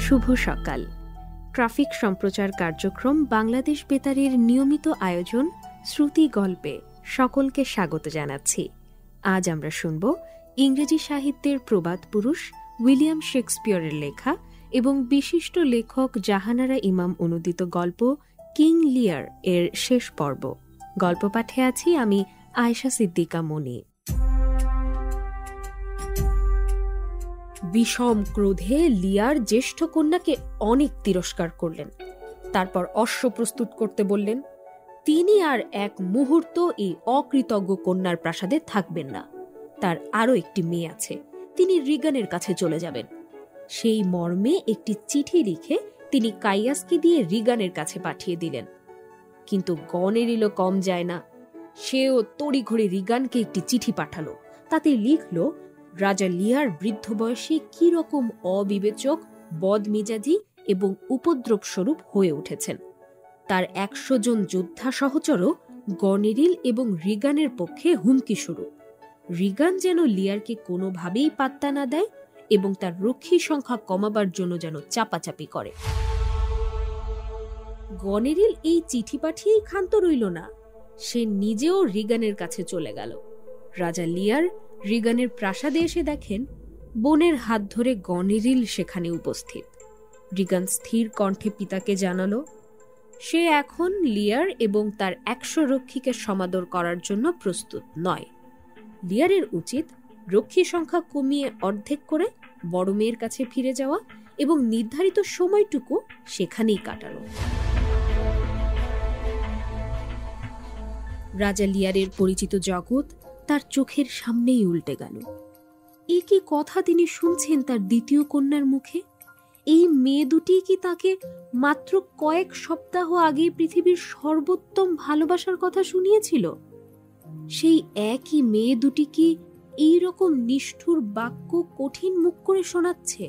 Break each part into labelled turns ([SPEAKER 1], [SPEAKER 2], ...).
[SPEAKER 1] শুভ সকাল। ট্রাফিক সম্প্রচার কার্যক্রম বাংলাদেশ বেতারের নিয়মিত আয়োজন শ্রুতি গল্পে সকলকে স্বাগত জানাচ্ছি। আজ আমরা শুনব ইংরেজি সাহিত্যের প্রবাদ পুরুষ উইলিয়াম শেক্সপিয়রের লেখা এবং বিশিষ্ট লেখক জাহানারা ইমাম অনুদিত গল্প কিং লিয়ার এর শেষ পর্ব। গল্প পাঠে আছি আমি আয়েশা সিদ্দিকা মনি। বিষম ক্রোধে লিয়ার জ্যেষ্ঠ কন্যাকে অনেক তিরস্কার করলেন। তারপর অশ্ব প্রস্তুত করতে বললেন। তিনি আর এক মুহূর্ত এই অকৃতজ্ঞ কন্যার প্রাসাদে থাকবেন না। তার আরও একটি মেয়ে আছে, তিনি রিগানের কাছে চলে যাবেন। সেই মর্মে একটি চিঠি লিখে তিনি কাইয়াসকে দিয়ে রিগানের কাছে পাঠিয়ে দিলেন। কিন্তু গনেরিলও কম যায় না। সেও তড়িঘড়ি রিগানকে একটি চিঠি পাঠালো। তাতে লিখল, রাজা লিয়ার বৃদ্ধ বয়সে কি রকম অবিবেচক, বদমেজাজি এবং উপদ্রব স্বরূপ হয়ে উঠেছেন। তার 100 জন যোদ্ধা সহচরও গনেরিল এবং রিগানের পক্ষে হুমকি স্বরূপ। রিগান যেন লিয়ারকে কোনোভাবেই পাত্তা না দেয় এবং তার রক্ষী সংখ্যা কমাবার জন্য যেন চাপাচাপি করে। গনেরিল এই চিঠি পাঠিয়েই ক্ষান্ত রইল না। সে নিজেও রিগানের কাছে চলে গেল। রাজা লিয়ার রিগানের প্রাসাদে এসে দেখেন বোনের হাত ধরে গনেরিল সেখানে উপস্থিত। রিগান স্থির কণ্ঠে পিতাকে জানালো, সে এখন লিয়ার এবং তার 100 রক্ষীকে সমাদর করার জন্য প্রস্তুত নয়। লিয়ারের উচিত রক্ষী সংখ্যা কমিয়ে অর্ধেক করে বড় মেয়ের কাছে ফিরে যাওয়া এবং নির্ধারিত সময়টুকু সেখানেই কাটানো। রাজা লিয়ারের পরিচিত জগৎ তার চোখের সামনেই উল্টে গেল। এই কি কথা তিনি শুনছেন তার দ্বিতীয় কন্যার মুখে? এই মেয়ে দুটি কি তাকে মাত্র কয়েক সপ্তাহ আগে পৃথিবীর সর্বোত্তম ভালোবাসার কথা শুনিয়েছিল? সেই একই মেয়ে দুটি কি এই রকম নিষ্ঠুর বাক্য কঠিন মুখ করে শোনাচ্ছে?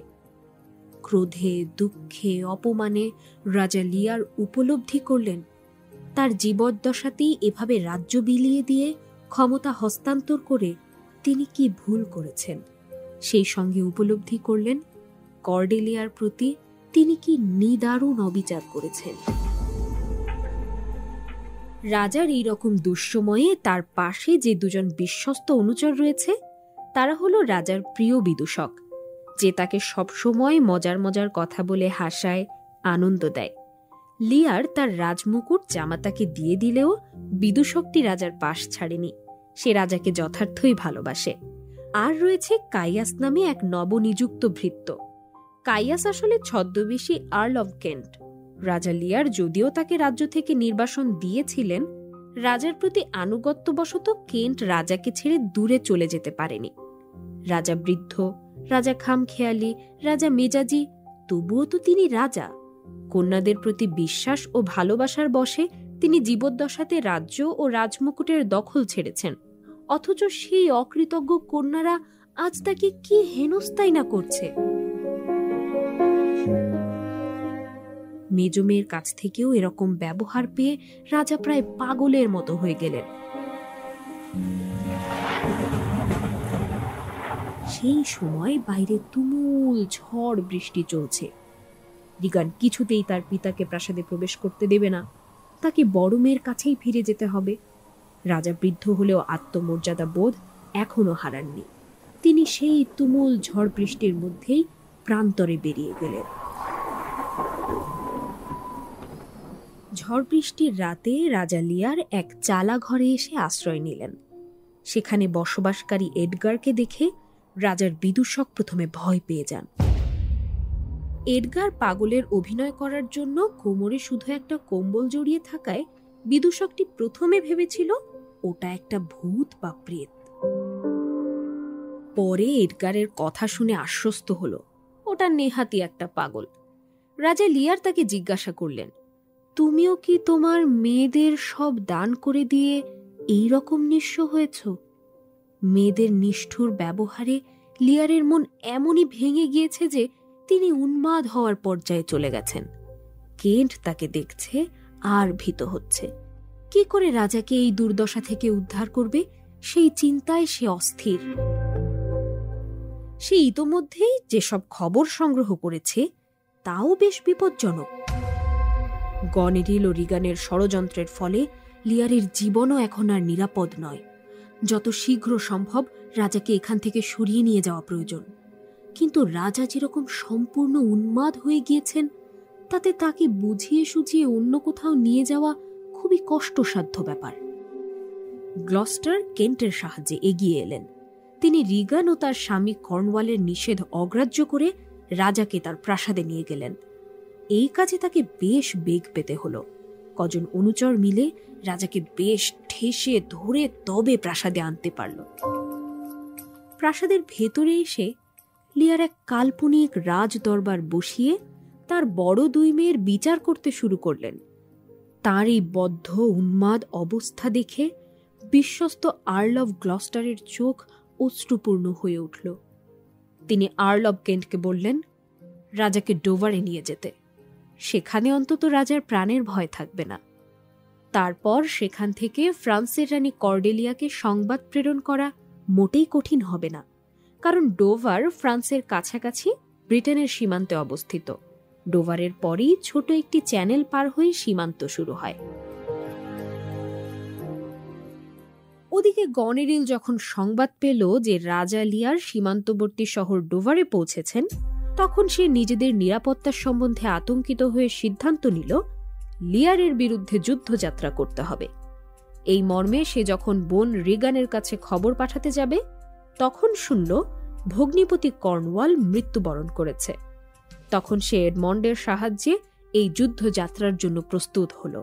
[SPEAKER 1] ক্রোধে, দুঃখে, অপমানে রাজা লিয়ার উপলব্ধি করলেন তার জীবদ্দশাতেই এভাবে রাজ্য বিলিয়ে দিয়ে ক্ষমতা হস্তান্তর করে তিনি কি ভুল করেছেন। সেই সঙ্গে উপলব্ধি করলেন কর্ডেলিয়ার প্রতি তিনি কি নিদারুণ অবিচার করেছেন। রাজার এই রকম দুঃসময়ে তার পাশে যে দুজন বিশ্বস্ত অনুচর রয়েছে তারা হলো রাজার প্রিয় বিদূষক, যে তাকে সবসময় মজার মজার কথা বলে হাসায়, আনন্দ দেয়। লিয়ার তার রাজমুকুট জামাতাকে দিয়ে দিলেও বিদূষকটি রাজার পাশ ছাড়েনি। সে রাজাকে যথার্থই ভালোবাসে। আর রয়েছে কাইয়াস নামে এক নবনিযুক্ত ভৃত্য। কাইয়াস আসলে ছদ্মবেশী আর্ল অব কেন্ট। রাজা লিয়ার যদিও তাকে রাজ্য থেকে নির্বাসন দিয়েছিলেন, রাজার প্রতি আনুগত্যবশত কেন্ট রাজাকে ছেড়ে দূরে চলে যেতে পারেনি। রাজা বৃদ্ধ, রাজা খামখেয়ালি, রাজা মেজাজি, তবুও তো তিনি রাজা। কন্যাদের প্রতি বিশ্বাস ও ভালোবাসার বশে তিনি জীবদ্দশাতে রাজ্য ও রাজমুকুটের দখল ছেড়েছেন। অথচ সেই অকৃতজ্ঞ কন্যারা আজ তাকে কি হেনস্থাই না করছে। মেজ মেয়ের কাছ থেকেও এরকম ব্যবহার পেয়ে রাজা প্রায় পাগলের মতো হয়ে গেলেন। সেই সময় বাইরে তুমুল ঝড় বৃষ্টি চলছে। রিগান কিছুতেই তার পিতাকে প্রাসাদে প্রবেশ করতে দেবে না। তাকে বড় মেয়ের কাছেই ফিরে যেতে হবে। রাজা বৃদ্ধ হলেও আত্মমর্যাদা বোধ এখনো হারাননি। তিনি সেই তুমুল ঝড় বৃষ্টির মধ্যেই প্রান্তরে বেরিয়ে গেলেন। ঝড় বৃষ্টির রাতে রাজা লিয়ার এক চালা ঘরে এসে আশ্রয় নিলেন। সেখানে বসবাসকারী এডগারকে দেখে রাজার বিদূষক প্রথমে ভয় পেয়ে যান। এডগার পাগলের অভিনয় করার জন্য কোমরে শুধু একটা কম্বল জড়িয়ে থাকায় বিদূষকটি প্রথমে ভেবেছিল ওটা একটা ভূত বা প্রেত। পরে এডগারের কথা শুনে আশ্বস্ত হলো ওটা নেহাতি একটা পাগল। রাজা লিয়ার তাকে জিজ্ঞাসা করলেন, তুমিও কি তোমার মেয়েদের সব দান করে দিয়ে এই রকম নিঃস্ব হয়েছ? মেয়েদের নিষ্ঠুর ব্যবহারে লিয়ারের মন এমনই ভেঙে গিয়েছে যে তিনি উন্মাদ হওয়ার পর্যায়ে চলে গেছেন। কেন্ট তাকে দেখছে আর ভীত হচ্ছে। কি করে রাজাকে এই দুর্দশা থেকে উদ্ধার করবে সেই চিন্তায় সে অস্থির। সে ইতোমধ্যেই যেসব খবর সংগ্রহ করেছে তাও বেশ বিপজ্জনক। গনেরিল ও রিগানের ষড়যন্ত্রের ফলে লিয়ারের জীবনও এখন আর নিরাপদ নয়। যত শীঘ্র সম্ভব রাজাকে এখান থেকে সরিয়ে নিয়ে যাওয়া প্রয়োজন। কিন্তু রাজা যেরকম সম্পূর্ণ উন্মাদ হয়ে গিয়েছেন, তাতে তাকে বুঝিয়ে সুঝিয়ে অন্য কোথাও নিয়ে যাওয়া খুবই কষ্টসাধ্য ব্যাপার। গ্লস্টার কেন্টের সাহায্যে এগিয়ে এলেন। তিনি রিগান ও তার স্বামী কর্নওয়ালের নিষেধ অগ্রাহ্য করে রাজাকে তার প্রাসাদে নিয়ে গেলেন। এই কাজে তাকে বেশ বেগ পেতে হলো। কজন অনুচর মিলে রাজাকে বেশ ঠেসে ধরে তবে প্রাসাদে আনতে পারল। প্রাসাদের ভেতরে এসে লিয়ার এক কাল্পনিক রাজ দরবার বসিয়ে তার বড় দুই মেয়ের বিচার করতে শুরু করলেন। তার এই বদ্ধ উন্মাদ অবস্থা দেখে বিশ্বস্ত আর্ল অব গ্লস্টারের চোখ অশ্রুপূর্ণ হয়ে উঠল। তিনি আর্ল অব কেন্টকে বললেন রাজাকে ডোভারে নিয়ে যেতে। সেখানে অন্তত রাজার প্রাণের ভয় থাকবে না। তারপর সেখান থেকে ফ্রান্সের রানী কর্ডেলিয়াকে সংবাদ প্রেরণ করা মোটেই কঠিন হবে না, কারণ ডোভার ফ্রান্সের কাছাকাছি ব্রিটেনের সীমান্তে অবস্থিত। ডোভারের পরেই ছোট একটি চ্যানেল পার হয়ে সীমান্ত শুরু হয়। ওদিকে গনেরিল যখন সংবাদ পেল যে রাজা লিয়ার সীমান্তবর্তী শহর ডোভারে পৌঁছেছেন, তখন সে নিজেদের নিরাপত্তার সম্বন্ধে আতঙ্কিত হয়ে সিদ্ধান্ত নিল লিয়ারের বিরুদ্ধে যুদ্ধযাত্রা করতে হবে। এই মর্মে সে যখন বোন রিগানের কাছে খবর পাঠাতে যাবে, তখন শুনল ভগ্নিপতি কর্নওয়াল মৃত্যুবরণ করেছে। তখন সে এডমন্ডের সাহায্যে এই যুদ্ধযাত্রার জন্য প্রস্তুত হল।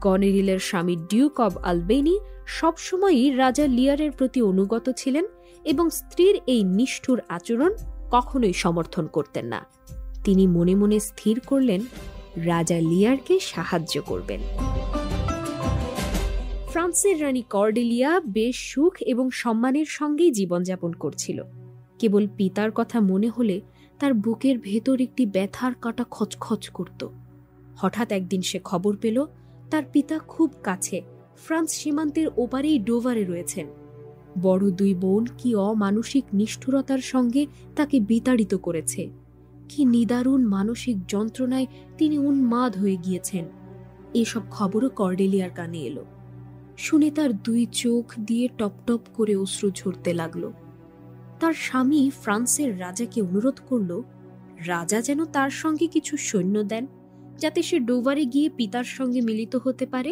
[SPEAKER 1] গনেরিলের স্বামী ডিউক অব আলবেনি সবসময়ই রাজা লিয়ারের প্রতি অনুগত ছিলেন এবং স্ত্রীর এই নিষ্ঠুর আচরণ কখনোই সমর্থন করতেন না। তিনি মনে মনে স্থির করলেন রাজা লিয়ারকে সাহায্য করবেন। ফ্রান্সের রানী কর্ডেলিয়া বেশ সুখ এবং সম্মানের সঙ্গেই জীবনযাপন করছিল। কেবল পিতার কথা মনে হলে তার বুকের ভেতর একটি ব্যথার কাঁটা খচখচ করত। হঠাৎ একদিন সে খবর পেল তার পিতা খুব কাছে ফ্রান্স সীমান্তের ওপারেই ডোভারে রয়েছেন। বড় দুই বোন কি অমানসিক নিষ্ঠুরতার সঙ্গে তাকে বিতাড়িত করেছে। কি নিদারুণ মানসিক যন্ত্রণায় তিনি উন্মাদ হয়ে গিয়েছেন। এসব খবরও কর্ডেলিয়ার কানে এলো। শুনে তার দুই চোখ দিয়ে টপটপ করে অশ্রু ঝরতে লাগলো। তার স্বামী ফ্রান্সের রাজাকে অনুরোধ করল রাজা যেন তার সঙ্গে কিছু সৈন্য দেন, যাতে সে ডোভারে গিয়ে পিতার সঙ্গে মিলিত হতে পারে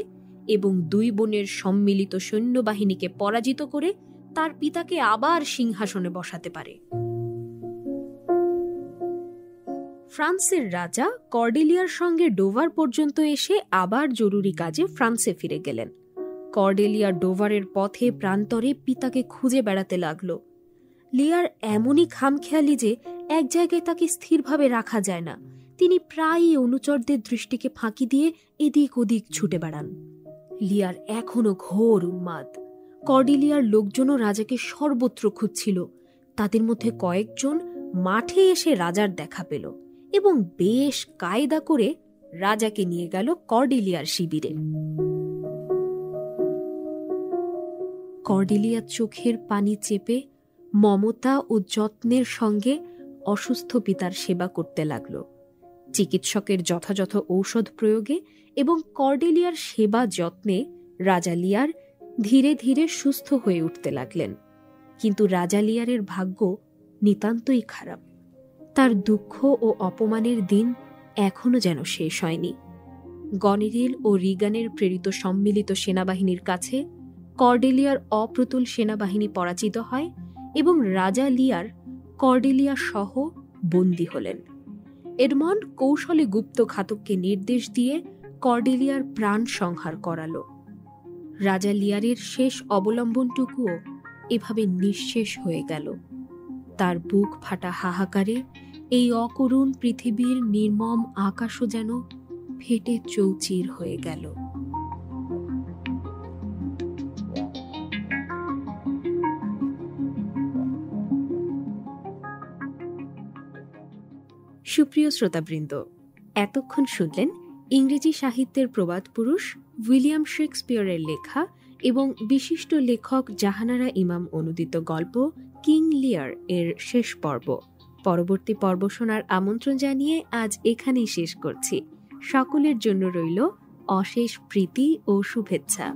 [SPEAKER 1] এবং দুই বোনের সম্মিলিত সৈন্যবাহিনীকে পরাজিত করে তার পিতাকে আবার সিংহাসনে বসাতে পারে। ফ্রান্সের রাজা কর্ডেলিয়ার সঙ্গে ডোভার পর্যন্ত এসে আবার জরুরি কাজে ফ্রান্সে ফিরে গেলেন। কর্ডেলিয়া ডোভারের পথে প্রান্তরে পিতাকে খুঁজে বেড়াতে লাগল। লিয়ার এমনই খামখেয়ালি যে এক জায়গায় তাকে স্থিরভাবে রাখা যায় না। তিনি প্রায়ই অনুচরদের দৃষ্টিকে ফাঁকি দিয়ে এদিক ওদিক ছুটে বেড়ান। লিয়ার এখনো ঘোর উন্মাদ। কর্ডেলিয়ার লোকজনও রাজাকে সর্বত্র খুঁজছিল। তাদের মধ্যে কয়েকজন মাঠে এসে রাজার দেখা পেল এবং বেশ কায়দা করে রাজাকে নিয়ে গেল কর্ডেলিয়ার শিবিরে। কর্ডেলিয়ার চোখের পানি চেপে মমতা ও যত্নের সঙ্গে অসুস্থ পিতার সেবা করতে লাগল। চিকিৎসকের যথাযথ ঔষধ প্রয়োগে এবং কর্ডেলিয়ার সেবা যত্নে রাজা লিয়ার ধীরে ধীরে সুস্থ হয়ে উঠতে লাগলেন। কিন্তু রাজা লিয়ারের ভাগ্য নিতান্তই খারাপ। তার দুঃখ ও অপমানের দিন এখনো যেন শেষ হয়নি। গনেরিল ও রিগানের প্রেরিত সম্মিলিত সেনাবাহিনীর কাছে কর্ডেলিয়ার অপ্রতুল সেনাবাহিনী পরাজিত হয় এবং রাজা লিয়ার কর্ডেলিয়া সহ বন্দী হলেন। এডমন্ড কৌশলে গুপ্ত ঘাতককে নির্দেশ দিয়ে কর্ডেলিয়ার প্রাণ সংহার করাল। রাজা লিয়ারের শেষ অবলম্বনটুকুও এভাবে নিঃশেষ হয়ে গেল। তার বুক ফাটা হাহাকারে এই অকরুণ পৃথিবীর নির্মম আকাশও যেন ফেটে চৌচির হয়ে গেল। সুপ্রিয় শ্রোতাবৃন্দ, এতক্ষণ শুনলেন ইংরেজি সাহিত্যের প্রবাদ পুরুষ উইলিয়াম শেক্সপিয়রের লেখা এবং বিশিষ্ট লেখক জাহানারা ইমাম অনুদিত গল্প কিং লিয়ার এর শেষ পর্ব। পরবর্তী পর্ব শোনার আমন্ত্রণ জানিয়ে আজ এখানেই শেষ করছি। সকলের জন্য রইল অশেষ প্রীতি ও শুভেচ্ছা।